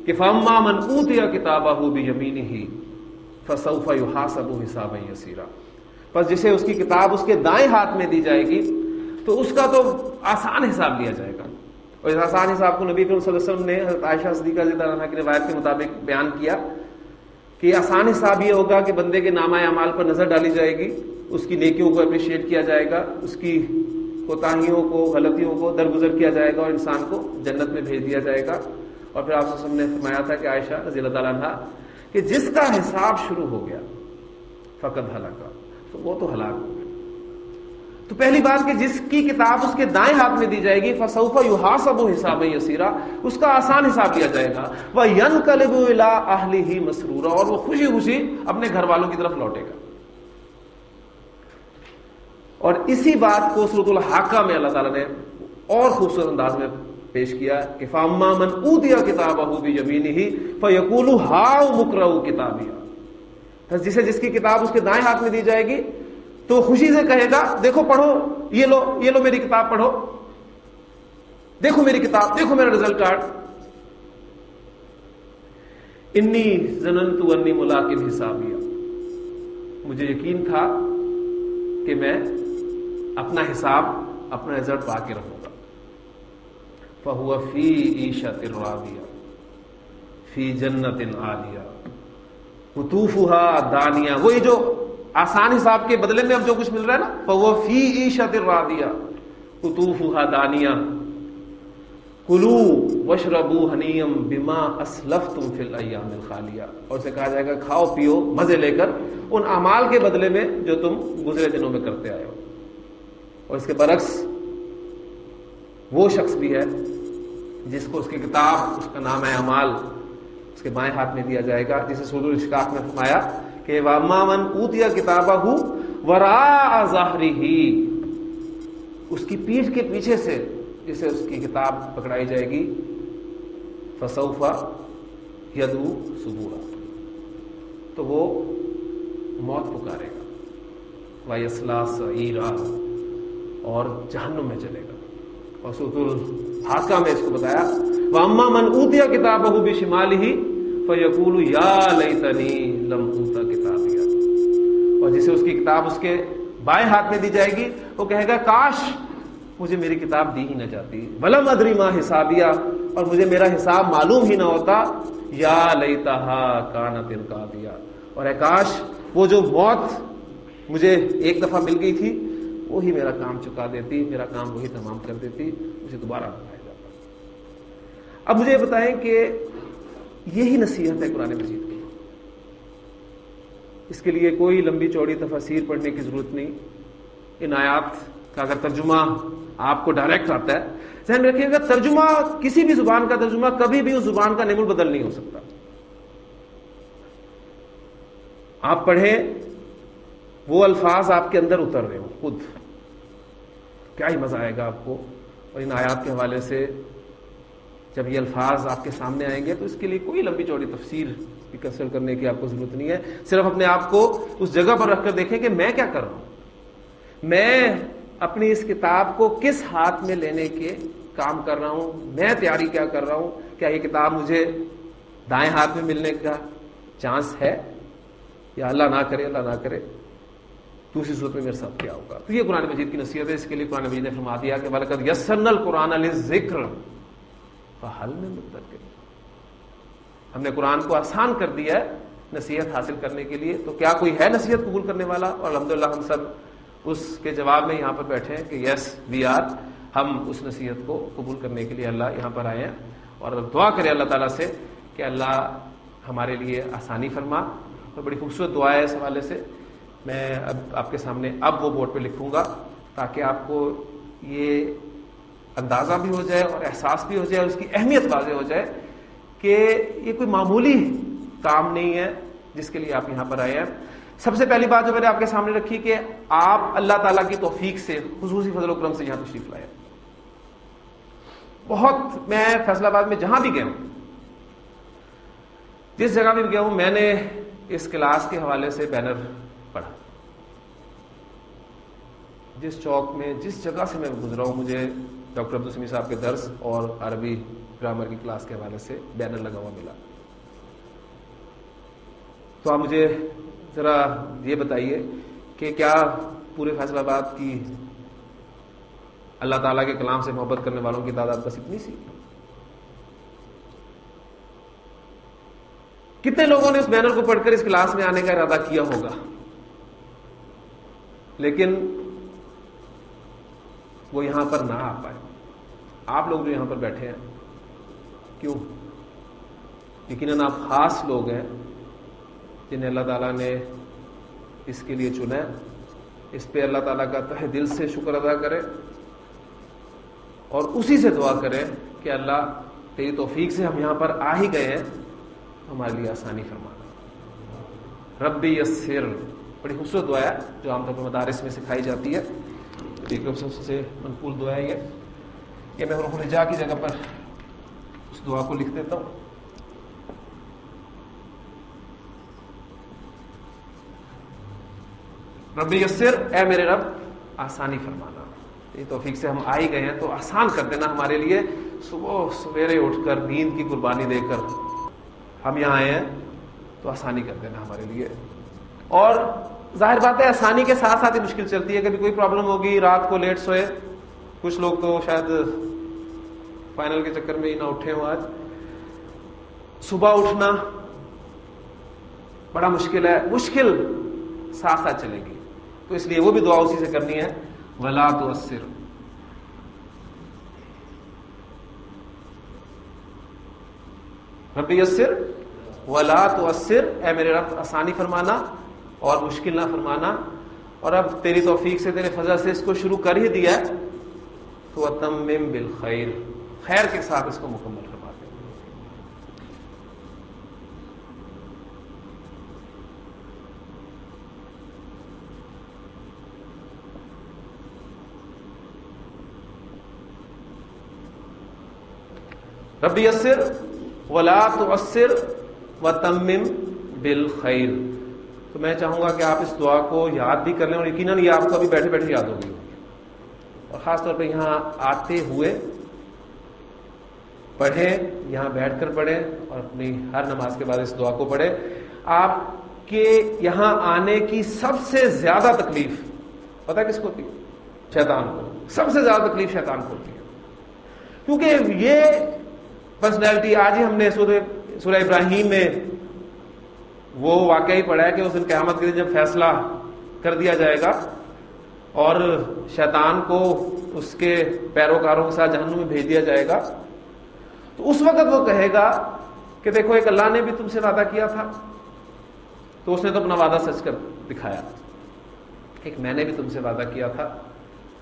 کہ فَأَمَّا مَنْ أُوتِيَ كِتَابَهُ بِيَمِينِهِ فَسَوْفَ يُحَاسَبُ حِسَابًا يَسِيرًا. پس جسے اس کی کتاب اس کے دائیں ہاتھ میں دی جائے گی تو اس کا تو آسان حساب لیا جائے گا. اور اس آسان حساب کو نبی کریم صلی اللہ علیہ وسلم نے حضرت عائشہ صدیقہ رضی اللہ عنہا کی روایت کے مطابق بیان کیا کہ آسان حساب یہ ہوگا کہ بندے کے نامہ اعمال پر نظر ڈالی جائے گی، اس کی نیکیوں کو اپریشیٹ کیا جائے گا، اس کی کوتاہیوں کو، غلطیوں کو درگزر کیا جائے گا اور انسان کو جنت میں بھیج دیا جائے گا. اور پھر آپ صلی اللہ علیہ وسلم نے فرمایا تھا کہ عائشہ رضی اللہ تعالیٰ عنہا کہ جس کا حساب شروع ہو گیا فقط ہلاکا، تو وہ تو ہلاک ہو گیا۔ تو پہلی بات کہ جس کی کتاب اس کے دائیں ہاتھ میں دی جائے گی فسوف یحاسب حسابا یسیرا، اس کا آسان حساب لیا جائے گا، وینقلب الی اہلہ مسرورا، اور وہ خوشی خوشی اپنے گھر والوں کی طرف لوٹے گا۔ اور اسی بات کو سورۃ الحاقہ میں اللہ تعالیٰ نے اور خوبصورت انداز میں پیش کیا کہ فاما من اوتیا کتابہ بیمینہ فیقول ہاؤ مقرؤ کتابیہ، بس جس کی کتاب اس کے دائیں ہاتھ میں دی جائے گی تو خوشی سے کہے گا دیکھو پڑھو، یہ لو میری کتاب پڑھو، دیکھو میری کتاب، دیکھو میرا رزلٹ کارڈ، انی ظننت انی ملاق حسابیہ، مجھے یقین تھا کہ میں اپنا حساب، اپنا رزلٹ پا کے رہوں گا۔ فہو فی عیشۃ راضیہ فی جنت عالیہ قطوفها دانیہ، وہی جو آسان حساب کے بدلے میں اب جو کچھ مل رہا ہے نا، فہو فی عیشۃ راضیہ قطوفها دانیہ کلوا واشربوا ہنیئا بما اسلفتم فی الایام الخالیہ، اور اسے کہا جائے گا کھاؤ پیو مزے لے کر ان اعمال کے بدلے میں جو تم گزرے دنوں میں کرتے آئے ہو۔ اور اس کے برعکس وہ شخص بھی ہے جس کو اس کی کتاب، اس کا نام ہے اعمال، اس کے بائیں ہاتھ میں دیا جائے گا، جسے سورۃ الاشقاق میں فرمایا کہ وَأَمَّا مَنْ أُوتِيَ كِتَابَهُ وَرَاءَ ظَهْرِهِ، اس کی پیٹھ کے پیچھے سے جسے اس کی کتاب پکڑائی جائے گی، فَسَوْفَ يَدْعُو ثُبُورًا، تو وہ موت پکارے گا، وَيَصْلَىٰ سَعِيرًا، اور جہنم میں چلے گا۔ اور سورۃ الحاقہ میں اس کو بتایا وَأَمَّا مَنْ أُوتِيَ كِتَابَهُ بِشِمَالِهِ فَيَقُولُ يَا لَيْتَنِي لَمْ أُوتَ كِتَابِيَهْ، اور جسے اس کی کتاب اس کے بائیں ہاتھ میں دی جائے گی وہ کہے گا کاش مجھے میری کتاب دی ہی نہ جاتی، وَلَمْ أَدْرِ مَا حِسَابِيَهْ، اور مجھے میرا حساب معلوم ہی نہ ہوتا، یا لیتہا کانت القاضیہ، اور اے کاش وہ جو موت مجھے ایک دفعہ مل گئی تھی وہی میرا کام چکا دیتی، میرا کام وہی تمام کر دیتی، مجھے دوبارہ بتایا جاتا۔ اب مجھے یہ بتائیں کہ یہی نصیحت ہے قرآن مجید کی، اس کے لیے کوئی لمبی چوڑی تفاسیر پڑھنے کی ضرورت نہیں۔ ان آیات کا اگر ترجمہ آپ کو ڈائریکٹ آتا ہے، ذہن میں رکھیے گا ترجمہ، کسی بھی زبان کا ترجمہ کبھی بھی اس زبان کا نیم البدل نہیں ہو سکتا۔ آپ پڑھیں وہ الفاظ آپ کے اندر اتر رہے ہوں خود، کیا ہی مزہ آئے گا آپ کو۔ اور ان آیات کے حوالے سے جب یہ الفاظ آپ کے سامنے آئیں گے تو اس کے لیے کوئی لمبی چوڑی تفسیر کی کنسلٹ کرنے کی آپ کو ضرورت نہیں ہے، صرف اپنے آپ کو اس جگہ پر رکھ کر دیکھیں کہ میں کیا کر رہا ہوں، میں اپنی اس کتاب کو کس ہاتھ میں لینے کے کام کر رہا ہوں، میں تیاری کیا کر رہا ہوں، کیا یہ کتاب مجھے دائیں ہاتھ میں ملنے کا چانس ہے، یا اللہ نہ کرے اللہ نہ کرے دوسری صورت میں میرے ساتھ کیا ہوگا۔ تو یہ قرآن مجید کی نصیحت ہے، اس کے لیے قرآن مجید نے فرما دیا کہ وَلَقَدْ يَسَّرْنَا الْقُرْآنَ لِلذِّكْرِ فَهَلْ مِن مُدَّكِرٍ، ہم نے قرآن کو آسان کر دیا ہے نصیحت حاصل کرنے کے لیے، تو کیا کوئی ہے نصیحت قبول کرنے والا؟ اور الحمدللہ ہم سب اس کے جواب میں یہاں پر بیٹھے ہیں کہ یس وی آر، ہم اس نصیحت کو قبول کرنے کے لیے اللہ یہاں پر آئے ہیں، اور دعا کریں اللہ تعالیٰ سے کہ اللہ ہمارے لیے آسانی فرما۔ اور بڑی خوبصورت دعا ہے اس حوالے سے، میں اب آپ کے سامنے اب وہ بورڈ پہ لکھوں گا تاکہ آپ کو یہ اندازہ بھی ہو جائے اور احساس بھی ہو جائے اور اس کی اہمیت واضح ہو جائے کہ یہ کوئی معمولی کام نہیں ہے جس کے لیے آپ یہاں پر آئے ہیں۔ سب سے پہلی بات جو میں نے آپ کے سامنے رکھی کہ آپ اللہ تعالیٰ کی توفیق سے، خصوصی فضل و کرم سے یہاں تشریف لائے۔ بہت میں فیصل آباد میں جہاں بھی گیا ہوں، جس جگہ بھی گیا ہوں، میں نے اس کلاس کے حوالے سے بینر پڑھا، جس چوک میں جس جگہ سے میں گزرا ہوں مجھے ڈاکٹر عبدالسمیع صاحب کے درس اور عربی گرامر کی کلاس کے حوالے سے بینر لگا ہوا ملا۔ تو آپ مجھے ذرا یہ بتائیے کہ کیا پورے فیصل آباد کی اللہ تعالیٰ کے کلام سے محبت کرنے والوں کی تعداد بس اتنی سی؟ کتنے لوگوں نے اس بینر کو پڑھ کر اس کلاس میں آنے کا ارادہ کیا ہوگا، لیکن وہ یہاں پر نہ آ پائے؟ آپ لوگ جو یہاں پر بیٹھے ہیں، کیوں؟ یقیناً آپ خاص لوگ ہیں جنہیں اللہ تعالیٰ نے اس کے لیے چنا ہے. اس پہ اللہ تعالیٰ کا تہ دل سے شکر ادا کرے اور اسی سے دعا کرے کہ اللہ تیری توفیق سے ہم یہاں پر آ ہی گئے ہیں، ہمارے لیے آسانی فرمانا. ربی یسر بڑی خوبصورت دعا ہے جو عام طور پر مدارس میں سکھائی جاتی ہے. ایک سب سے منقول دعا ہے یہ میں حروف الہجاء کی جگہ پر اس دعا کو لکھ دیتا ہوں. ربی یسر، اے میرے رب آسانی فرمانا. یہ توفیق سے ہم آ ہی گئے ہیں تو آسان کر دینا ہمارے لیے. صبح سویرے اٹھ کر نیند کی قربانی دے کر ہم یہاں آئے ہیں تو آسانی کر دینا ہمارے لیے. اور ظاہر بات ہے آسانی کے ساتھ ساتھ ہی مشکل چلتی ہے. کبھی کوئی پرابلم ہوگی، رات کو لیٹ سوئے، کچھ لوگ تو شاید فائنل کے چکر میں ہی نہ اٹھے ہوں. آج صبح اٹھنا بڑا مشکل ہے، مشکل ساتھ ساتھ چلے گی. تو اس لیے وہ بھی دعا اسی سے کرنی ہے. ولا تؤثر، ربی یسر ولا تؤثر، اے میرے رب آسانی فرمانا اور مشکل نہ فرمانا. اور اب تیری توفیق سے، تیرے فضل سے اس کو شروع کر ہی دیا ہے تو اتمم بالخیر، خیر کے ساتھ اس کو مکمل فرما دے. ربی یسر ولا تؤثر وتمم بالخیر. تو میں چاہوں گا کہ آپ اس دعا کو یاد بھی کر لیں، اور یقیناً یہ آپ کو ابھی بیٹھے بیٹھے یاد ہوگی، اور خاص طور پہ یہاں آتے ہوئے پڑھیں، یہاں بیٹھ کر پڑھیں اور اپنی ہر نماز کے بعد اس دعا کو پڑھیں. آپ کے یہاں آنے کی سب سے زیادہ تکلیف پتہ کس کو ہوتی ہے؟ شیطان کو. سب سے زیادہ تکلیف شیطان کو ہوتی ہے، کیونکہ یہ پرسنالٹی، آج ہی ہم نے سورہ ابراہیم میں وہ واقعی پڑھا ہے کہ اس دن قیامت کے دن جب فیصلہ کر دیا جائے گا اور شیطان کو اس کے پیروکاروں کے ساتھ جہنم میں بھیج دیا جائے گا، تو اس وقت وہ کہے گا کہ دیکھو ایک اللہ نے بھی تم سے وعدہ کیا تھا تو اس نے تو اپنا وعدہ سچ کر دکھایا، ایک میں نے بھی تم سے وعدہ کیا تھا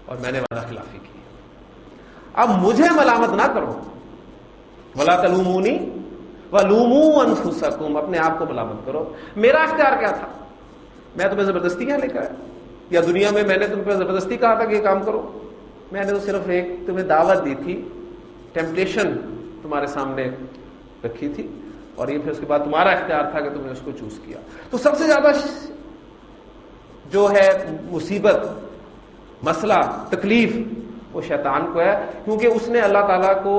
اور میں نے وعدہ خلافی کی. اب مجھے ملامت نہ کرو، ولا تلومونی ولوموا انفسکم، اپنے آپ کو ملامت کرو. میرا اختیار کیا تھا؟ میں تمہیں زبردستی کیا لے کر آیا؟ یا دنیا میں نے تم پہ زبردستی کہا تھا کہ یہ کام کرو؟ میں نے تو صرف ایک تمہیں دعوت دی تھی، ٹیمپٹیشن تمہارے سامنے رکھی تھی، اور یہ پھر اس کے بعد تمہارا اختیار تھا کہ تم نے اس کو چوز کیا. تو سب سے زیادہ جو ہے مصیبت، مسئلہ، تکلیف وہ شیطان کو ہے، کیونکہ اس نے اللہ تعالیٰ کو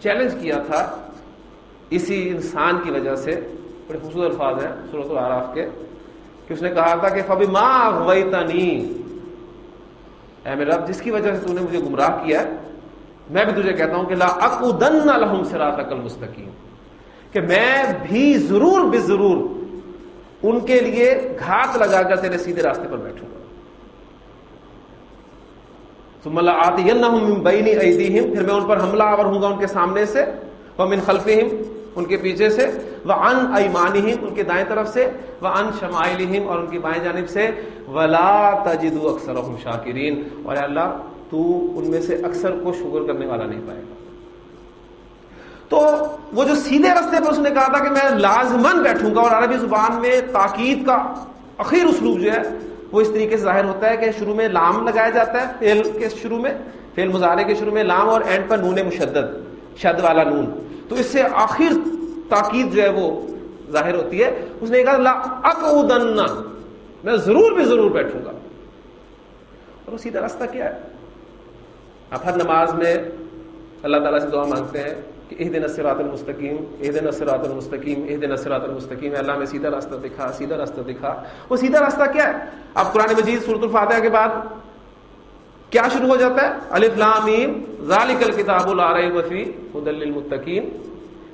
چیلنج کیا تھا اسی انسان کی وجہ سے. بڑے خوبصورت الفاظ ہیں سورۃ الاعراف کے کہ اس نے کہا تھا کہ فَبِمَا أَغْوَيْتَنِي، اے میرے رب جس کی وجہ سے تو نے مجھے گمراہ کیا ہے، میں بھی تجھے کہتا ہوں کہ لا اقعدن لهم صراطک المستقیم، کہ میں بھی ضرور بضرور ان کے لیے گھات لگا کر تیرے سیدھے راستے پر بیٹھوں گا. ثم لآتینہم من بین ایدیہم، پھر میں ان پر حملہ آور ہوں گا ان کے سامنے سے، ومن خلفہم ان کے پیچھے سے، وعن ایمانہم ان کے دائیں طرف سے، وعن شمائلہم اور ان کی بائیں جانب سے، ولا تجد اکثرہم شاکرین، اور اے اللہ تو ان میں سے اکثر کو شکر کرنے والا نہیں پائے گا. تو وہ جو سیدھے راستے پر اس نے کہا تھا کہ میں لازماً بیٹھوں گا، اور عربی زبان میں تاکید کا اخیر اسلوب جو ہے وہ اس طریقے سے ظاہر ہوتا ہے کہ شروع میں لام لگایا جاتا ہے، فعل کے شروع میں، فعل مضارع کے شروع میں لام، اور اینڈ پر نون مشدد، شد والا نون، تو اس سے آخر تاکید جو ہے وہ ظاہر ہوتی ہے. اس نے کہا لا اقعدن، میں ضرور بھی ضرور بیٹھوں گا. اور وہ سیدھا راستہ کیا ہے؟ آپ ہر نماز میں اللہ تعالیٰ سے دعا مانگتے ہیں کہ اہدنا الصراط المستقیم، اہدنا الصراط المستقیم، اہدنا الصراط المستقیم، اللہ میں سیدھا راستہ دکھا، سیدھا راستہ دکھا. وہ سیدھا راستہ کیا ہے؟ اب قرآن مجید سورۃ الفاتحہ کے بعد کیا شروع ہو جاتا ہے؟ الف لام میم ذالک الکتاب لا ریب فیہ ھدی للمتقین.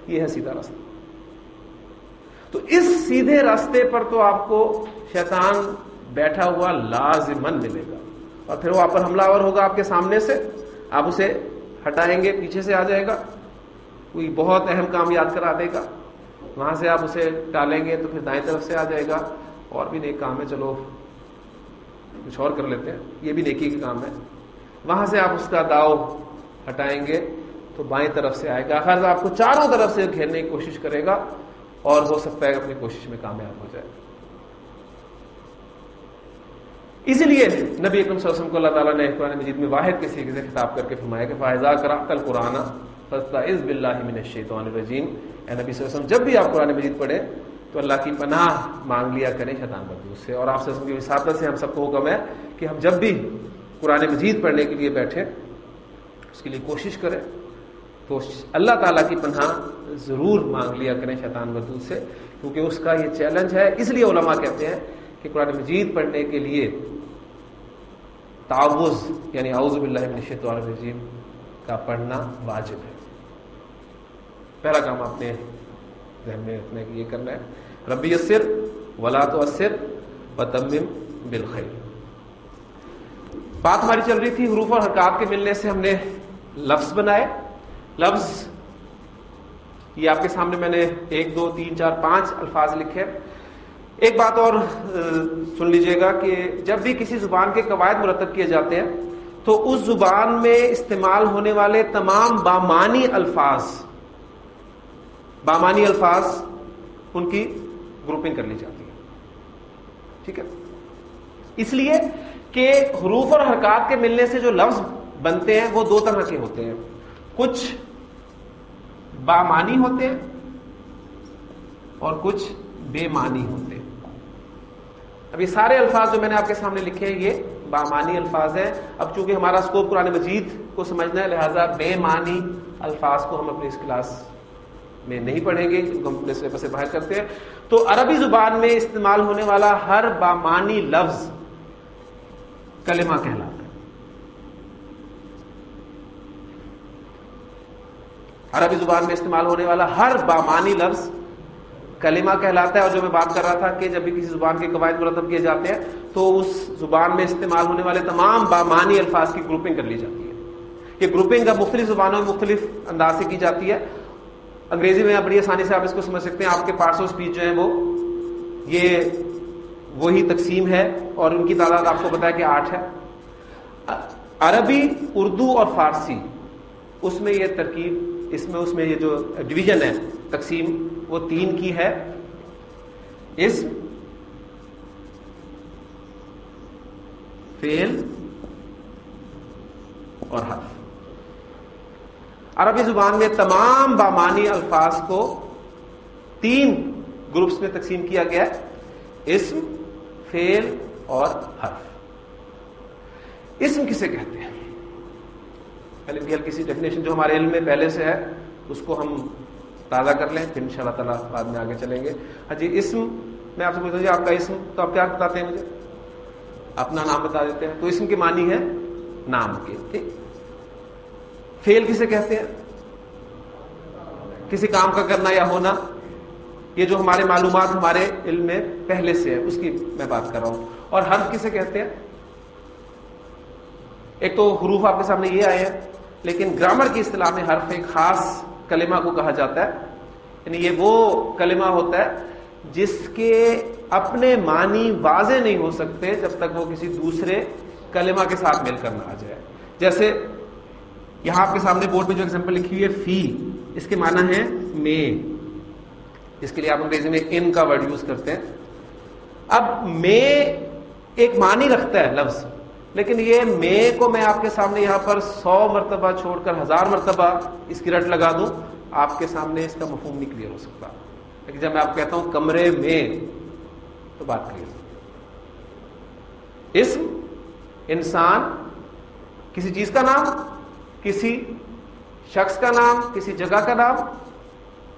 یہ ہے سیدھا راستہ. تو اس سیدھے راستے پر تو آپ کو شیطان بیٹھا ہوا لازماً ملے گا، اور پھر وہ آپ پر حملہ آور ہوگا آپ کے سامنے سے، آپ اسے ہٹائیں گے، پیچھے سے آ جائے گا، کوئی بہت اہم کام یاد کرا دے گا، وہاں سے آپ اسے ڈالیں گے تو پھر دائیں طرف سے آ جائے گا، اور بھی نیک کام ہے، چلو کچھ اور کر لیتے ہیں، یہ بھی نیکی کا کام ہے۔ وہاں سے آپ اس کا داؤ ہٹائیں گے تو بائیں طرف سے آئے گا، خیر آپ کو چاروں طرف سے گھیرنے کی کوشش کرے گا اور ہو سکتا ہے اپنی کوشش میں کامیاب ہو جائے۔ اسی لیے نبی اکرم صلی اللہ علیہ وسلم کو اللہ تعالیٰ نے قرآن مجید میں واحد کے سیغے سے خطاب کر کے فرمایا کہ فَإِذَا قَرَأْتَ الْقُرْآنَ فَاسْتَعِذْ بِاللَّهِ مِنَ الشَّيْطَانِ الرَّجِيمِ۔ اے نبی صلی اللہ علیہ وسلم، جب بھی آپ قرآن مجید پڑھیں تو اللہ کی پناہ مانگ لیا کریں شیطان مردود سے، اور آپ صلی اللہ علیہ وسلم کی وساطت سے ہم سب کو حکم ہے کہ ہم جب بھی قرآن مجید پڑھنے کے لیے بیٹھیں اس کے لیے کوشش کریں تو اللہ تعالیٰ کی پناہ ضرور مانگ لیا کریں شیطان مردود سے، کیونکہ اس کا یہ چیلنج ہے۔ اس لیے علماء کہتے ہیں کہ قرآن مجید پڑھنے کے لیے تعوذ یعنی اعوذ باللہ من الشیطان الرجیم کا پڑھنا واجب ہے۔ پہلا کام آپ نے ذہن میں رکھنا کہ یہ کرنا ہے، ربی یسر ولا تعسر وتمم بالخیر۔ بات ہماری چل رہی تھی حروف اور حرکات کے ملنے سے ہم نے لفظ بنائے۔ لفظ یہ آپ کے سامنے میں نے 1 2 3 4 5 الفاظ لکھے۔ ایک بات اور سن لیجئے گا کہ جب بھی کسی زبان کے قواعد مرتب کیے جاتے ہیں تو اس زبان میں استعمال ہونے والے تمام بامانی الفاظ ان کی گروپنگ کر لی جاتی ہے، ٹھیک ہے؟ اس لیے کہ حروف اور حرکات کے ملنے سے جو لفظ بنتے ہیں وہ 2 طرح کے ہوتے ہیں، کچھ بامانی ہوتے ہیں اور کچھ بے معنی ہوتے ہیں۔ اب یہ سارے الفاظ جو میں نے آپ کے سامنے لکھے ہیں یہ بامانی الفاظ ہیں۔ اب چونکہ ہمارا اسکوپ قرآن مجید کو سمجھنا ہے لہذا بے معنی الفاظ کو ہم اپنی اس کلاس میں نہیں پڑھیں گے، ہم اپنے سلیبس سے باہر کرتے ہیں۔ تو عربی زبان میں استعمال ہونے والا ہر بامانی لفظ کلمہ کہلاتا ہے۔ عربی زبان میں استعمال ہونے والا ہر بامانی لفظ کلمہ کہلاتا ہے، اور جو میں بات کر رہا تھا کہ جب بھی کسی زبان کے قواعد مرتب کیے جاتے ہیں تو اس زبان میں استعمال ہونے والے تمام بامانی الفاظ کی گروپنگ کر لی جاتی ہے۔ یہ گروپنگ اب مختلف زبانوں میں مختلف انداز سے کی جاتی ہے۔ انگریزی میں بڑی آسانی سے آپ اس کو سمجھ سکتے ہیں، آپ کے پارٹس آف اسپیچ جو ہیں وہ یہ وہی تقسیم ہے اور ان کی تعداد آپ کو پتا ہے کہ 8 ہے۔ عربی، اردو اور فارسی اس میں یہ ترکیب اس میں یہ جو ڈویژن ہے تقسیم وہ 3 کی ہے، اسم، فعل اور حرف۔ عربی زبان میں تمام بامانی الفاظ کو 3 گروپس میں تقسیم کیا گیا ہے، اسم، فعل اور حرف۔ اسم کسے کہتے ہیں؟ پہلے بھی ہلکی سی ڈیفینیشن جو ہمارے علم میں پہلے سے ہے اس کو ہم تازہ کر لیں، پھر انشاءاللہ تعالیٰ بعد میں آگے چلیں گے۔ ہاں جی، اسم میں آپ سے پوچھتا ہوں آپ کا اسم، تو آپ کیا بتاتے ہیں؟ مجھے اپنا نام بتا دیتے ہیں، تو اسم کی معنی ہے نام کے، ٹھیک۔ فعل کسے کہتے ہیں؟ کسی کام کا کرنا یا ہونا، یہ جو ہمارے معلومات ہمارے علم میں پہلے سے ہے اس کی میں بات کر رہا ہوں۔ اور حرف کسے کہتے ہیں؟ ایک تو حروف آپ کے سامنے یہ آئے ہیں، لیکن گرامر کی اصطلاح میں حرف ایک خاص کلمہ کو کہا جاتا ہے، یعنی یہ وہ کلمہ ہوتا ہے جس کے اپنے معنی واضح نہیں ہو سکتے جب تک وہ کسی دوسرے کلمہ کے ساتھ مل کر نہ آ جائے۔ جیسے یہاں آپ کے سامنے بورڈ پہ جو ایگزامپل لکھی ہوئی ہے فی، اس کے معنی ہے میں، اس کے لیے آپ انگریزی میں ان کا ورڈ یوز کرتے ہیں۔ اب میں ایک معنی رکھتا ہے لفظ، لیکن یہ میں کو میں آپ کے سامنے یہاں پر 100 مرتبہ چھوڑ کر 1000 مرتبہ اس کی رٹ لگا دوں، آپ کے سامنے اس کا مفہوم نہیں کلیئر ہو سکتا۔ لیکن جب میں آپ کہتا ہوں کمرے میں تو بات کلیئر ہو۔ اسم انسان، کسی چیز کا نام، کسی شخص کا نام، کسی جگہ کا نام،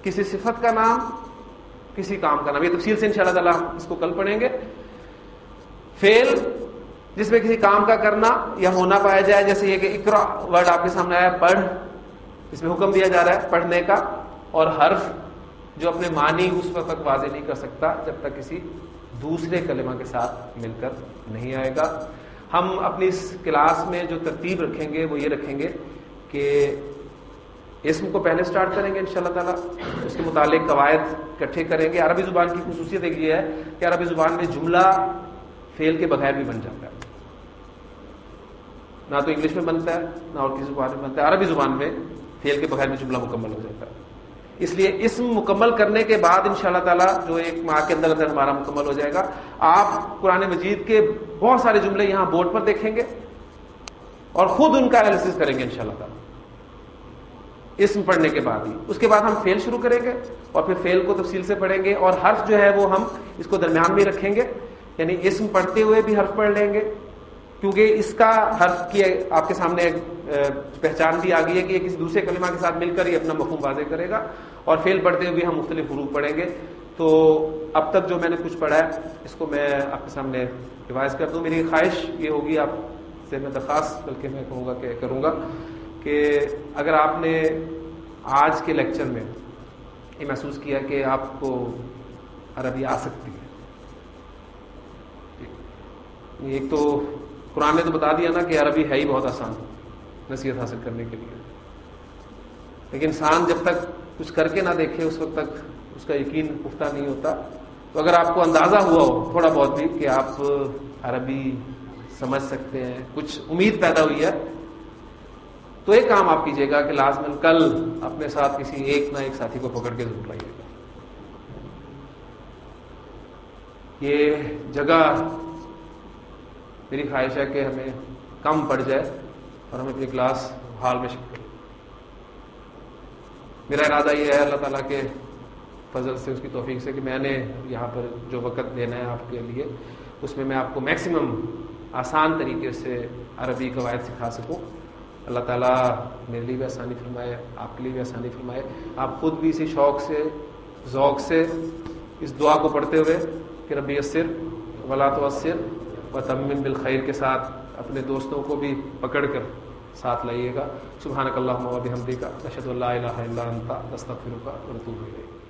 کسی صفت کا نام، کسی کام کا نام۔ یہ تفصیل سے انشاءاللہ تعالی ہم اس کو کل پڑھیں گے۔ فعل جس میں کسی کام کا کرنا یا ہونا پایا جائے، جیسے یہ کہ اقرا ورڈ آپ کے سامنے آیا پڑھ، اس میں حکم دیا جا رہا ہے پڑھنے کا۔ اور حرف جو اپنے معنی اس وقت تک واضح نہیں کر سکتا جب تک کسی دوسرے کلمہ کے ساتھ مل کر نہیں آئے گا۔ ہم اپنی اس کلاس میں جو ترتیب رکھیں گے وہ یہ رکھیں گے کہ اسم کو پہلے سٹارٹ کریں گے انشاءاللہ تعالیٰ، اس کے متعلق قواعد اکٹھے کریں گے. عربی زبان کی خصوصیت ایک یہ ہے کہ عربی زبان میں جملہ فعل کے بغیر بھی بن جاتا ہے. نہ تو انگلش میں بنتا ہے نہ اور کسی زبان میں بنتا ہے. عربی زبان میں فعل کے بغیر بھی جملہ مکمل ہو جاتا ہے. اس لیے اسم مکمل کرنے کے بعد انشاءاللہ تعالیٰ جو ایک ماہ کے اندر اندر ہمارا مکمل ہو جائے گا. آپ قرآن مجید کے بہت سارے جملے یہاں بورڈ پر دیکھیں گے اور خود ان کا انالیسس کریں گے انشاءاللہ تعالیٰ اسم پڑھنے کے بعد ہی. اس کے بعد ہم فعل شروع کریں گے اور پھر فعل کو تفصیل سے پڑھیں گے، اور حرف جو ہے وہ ہم اس کو درمیان میں رکھیں گے، یعنی اسم پڑھتے ہوئے بھی حرف پڑھ لیں گے، کیونکہ اس کا حرف کی آپ کے سامنے پہچان بھی آ گئی ہے کہ یہ کسی دوسرے کلمہ کے ساتھ مل کر یہ اپنا مفہوم واضح کرے گا. اور فعل پڑھتے ہوئے بھی ہم مختلف حروف پڑھیں گے. تو اب تک جو میں نے کچھ پڑھا ہے اس کو میں آپ کے سامنے ریوائز کر دوں. میری خواہش یہ ہوگی، آپ سے میں درخواست بلکہ میں کہوں گا کہ کروں گا کہ اگر آپ نے آج کے لیکچر میں یہ محسوس کیا کہ آپ کو عربی آ سکتی ہے، ایک تو قرآن نے تو بتا دیا نا کہ عربی ہے ہی بہت آسان نصیحت حاصل کرنے کے لیے، لیکن انسان جب تک کچھ کر کے نہ دیکھے اس وقت تک اس کا یقین پختہ نہیں ہوتا. تو اگر آپ کو اندازہ ہوا ہو تھوڑا بہت بھی کہ آپ عربی سمجھ سکتے ہیں، کچھ امید پیدا ہوئی ہے، تو ایک کام آپ کیجئے گا کہ لازماً کل اپنے ساتھ کسی ایک نہ ایک ساتھی کو پکڑ کے ضرور لائیے گا. یہ جگہ میری خواہش ہے کہ ہمیں کم پڑ جائے اور ہم اپنی کلاس ہال میں شفٹ کریں. میرا ارادہ یہ ہے اللہ تعالیٰ کے فضل سے، اس کی توفیق سے، کہ میں نے یہاں پر جو وقت دینا ہے آپ کے لیے اس میں آپ کو میکسیمم آسان طریقے سے عربی قواعد سکھا سکوں. اللہ تعالیٰ میرے لیے بھی آسانی فرمائے، آپ کے لیے بھی آسانی فرمائے. آپ خود بھی اسی شوق سے، ذوق سے اس دعا کو پڑھتے ہوئے کہ رب یسر ولا تعسر وتمم بالخیر کے ساتھ اپنے دوستوں کو بھی پکڑ کر ساتھ لائیے گا. سبحانک اللہم و بحمدک، اشہد ان لا الہ الا انت، استغفرک و اتوب الیک.